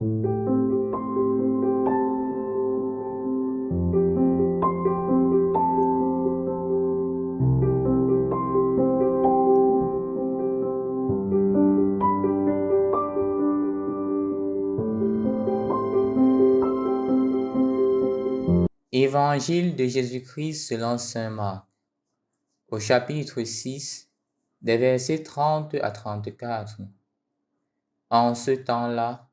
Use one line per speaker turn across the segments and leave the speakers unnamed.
Évangile de Jésus-Christ selon saint Marc, au chapitre 6, des versets 30 à 34. En ce temps-là,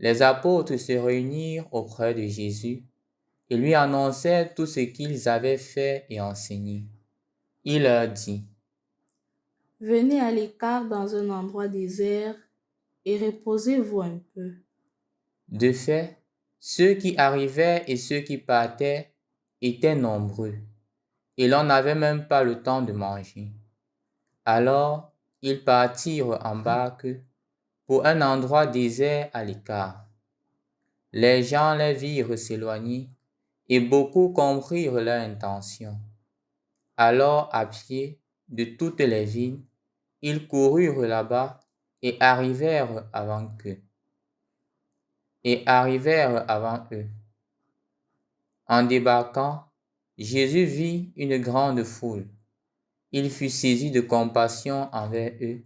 les apôtres se réunirent auprès de Jésus et lui annoncèrent tout ce qu'ils avaient fait et enseigné. Il leur dit:
Venez à l'écart dans un endroit désert et reposez-vous un peu.
De fait, ceux qui arrivaient et ceux qui partaient étaient nombreux, et l'on n'avait même pas le temps de manger. Alors, ils partirent en barque pour un endroit désert à l'écart. Les gens les virent s'éloigner, et beaucoup comprirent leur intention. Alors, à pied de toutes les villes, ils coururent là-bas et arrivèrent avant eux. En débarquant, Jésus vit une grande foule. Il fut saisi de compassion envers eux,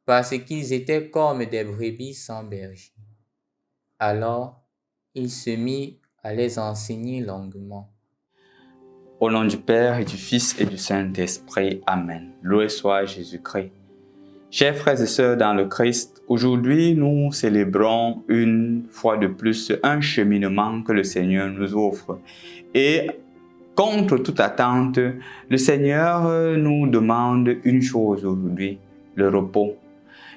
parce qu'ils étaient comme des brebis sans berger. Alors, il se mit à les enseigner longuement.
Au nom du Père et du Fils et du Saint-Esprit. Amen. Loué soit Jésus-Christ. Chers frères et sœurs dans le Christ, aujourd'hui nous célébrons une fois de plus un cheminement que le Seigneur nous offre. Et contre toute attente, le Seigneur nous demande une chose aujourd'hui, le repos.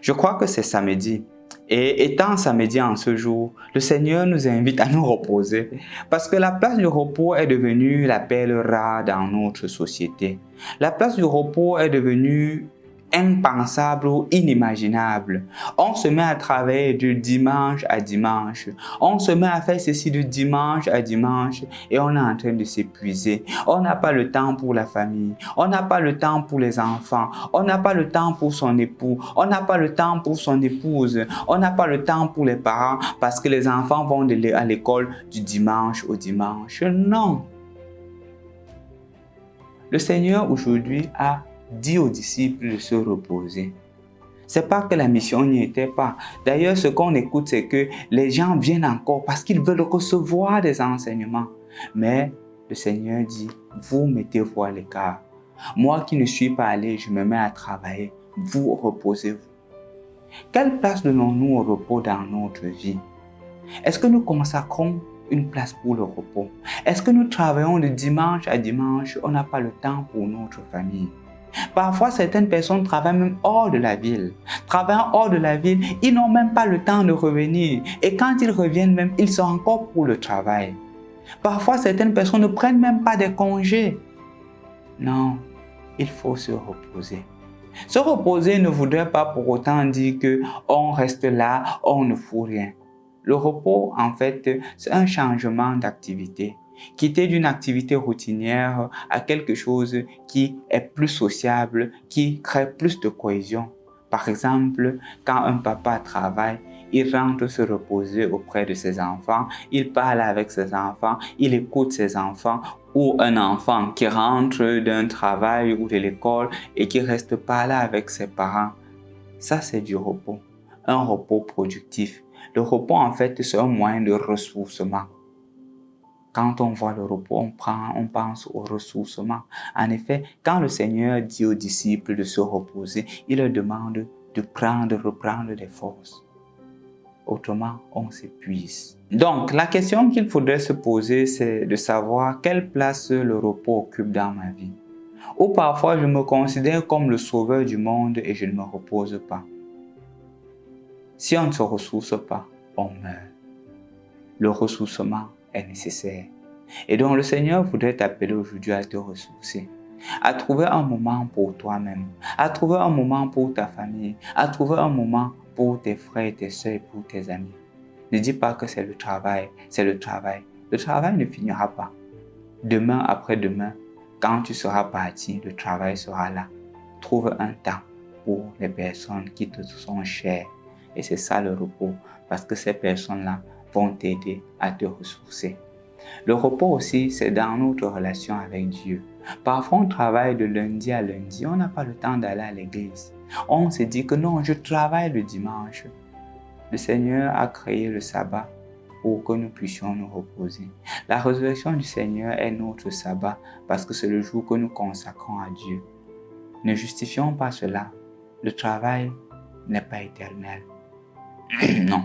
Je crois que c'est samedi. Et étant samedi en ce jour, le Seigneur nous invite à nous reposer parce que la place du repos est devenue la perle rare dans notre société. La place du repos est devenue impensable ou inimaginable. On se met à travailler de dimanche à dimanche. On se met à faire ceci de dimanche à dimanche et on est en train de s'épuiser. On n'a pas le temps pour la famille. On n'a pas le temps pour les enfants. On n'a pas le temps pour son époux. On n'a pas le temps pour son épouse. On n'a pas le temps pour les parents parce que les enfants vont à l'école du dimanche au dimanche. Non. Le Seigneur aujourd'hui a dit aux disciples de se reposer. C'est pas que la mission n'y était pas. D'ailleurs, ce qu'on écoute, c'est que les gens viennent encore parce qu'ils veulent recevoir des enseignements. Mais le Seigneur dit, vous mettez-vous à l'écart. Moi qui ne suis pas allé, je me mets à travailler. Vous reposez-vous. Quelle place donnons-nous au repos dans notre vie? Est-ce que nous consacrons une place pour le repos? Est-ce que nous travaillons de dimanche à dimanche? On n'a pas le temps pour notre famille. Parfois, certaines personnes travaillent même hors de la ville. Travaillant hors de la ville, ils n'ont même pas le temps de revenir. Et quand ils reviennent même, ils sont encore pour le travail. Parfois, certaines personnes ne prennent même pas des congés. Non, il faut se reposer. Se reposer ne voudrait pas pour autant dire qu'on reste là, on ne fout rien. Le repos, en fait, c'est un changement d'activité. Quitter d'une activité routinière à quelque chose qui est plus sociable, qui crée plus de cohésion. Par exemple, quand un papa travaille, il rentre se reposer auprès de ses enfants, il parle avec ses enfants, il écoute ses enfants, ou un enfant qui rentre d'un travail ou de l'école et qui reste parler avec ses parents. Ça, c'est du repos, un repos productif. Le repos, en fait, c'est un moyen de ressourcement. Quand on voit le repos, on pense au ressourcement. En effet, quand le Seigneur dit aux disciples de se reposer, il leur demande de reprendre des forces. Autrement, on s'épuise. Donc, la question qu'il faudrait se poser, c'est de savoir quelle place le repos occupe dans ma vie. Ou parfois, je me considère comme le sauveur du monde et je ne me repose pas. Si on ne se ressource pas, on meurt. Le ressourcement est nécessaire. Et donc le Seigneur voudrait t'appeler aujourd'hui à te ressourcer, à trouver un moment pour toi-même, à trouver un moment pour ta famille, à trouver un moment pour tes frères, tes soeurs et pour tes amis. Ne dis pas que c'est le travail, c'est le travail. Le travail ne finira pas. Demain, après-demain, quand tu seras parti, le travail sera là. Trouve un temps pour les personnes qui te sont chères. Et c'est ça le repos. parce que ces personnes-là vont t'aider à te ressourcer. Le repos aussi, c'est dans notre relation avec Dieu. Parfois, on travaille de lundi à lundi, on n'a pas le temps d'aller à l'église. On se dit que non, je travaille le dimanche. Le Seigneur a créé le sabbat pour que nous puissions nous reposer. La résurrection du Seigneur est notre sabbat parce que c'est le jour que nous consacrons à Dieu. Ne justifions pas cela. Le travail n'est pas éternel. Non,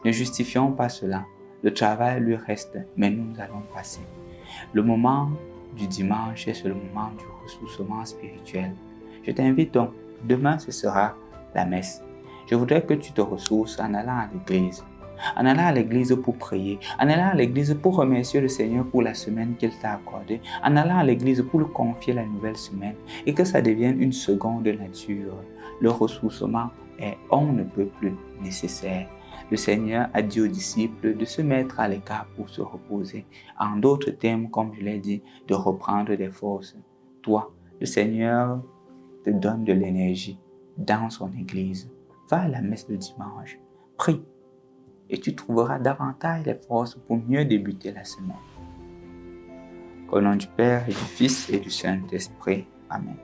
ne justifions pas cela. Le travail lui reste, mais nous allons passer. Le moment du dimanche, c'est le moment du ressourcement spirituel. Je t'invite donc, demain ce sera la messe. Je voudrais que tu te ressources en allant à l'église. En allant à l'église pour prier, en allant à l'église pour remercier le Seigneur pour la semaine qu'il t'a accordée, en allant à l'église pour lui confier la nouvelle semaine et que ça devienne une seconde nature. Le ressourcement est on ne peut plus nécessaire. Le Seigneur a dit aux disciples de se mettre à l'écart pour se reposer. En d'autres termes, comme je l'ai dit, de reprendre des forces. Toi, le Seigneur te donne de l'énergie dans son église. Va à la messe le dimanche, prie et tu trouveras davantage les forces pour mieux débuter la semaine. Au nom du Père et du Fils et du Saint-Esprit. Amen.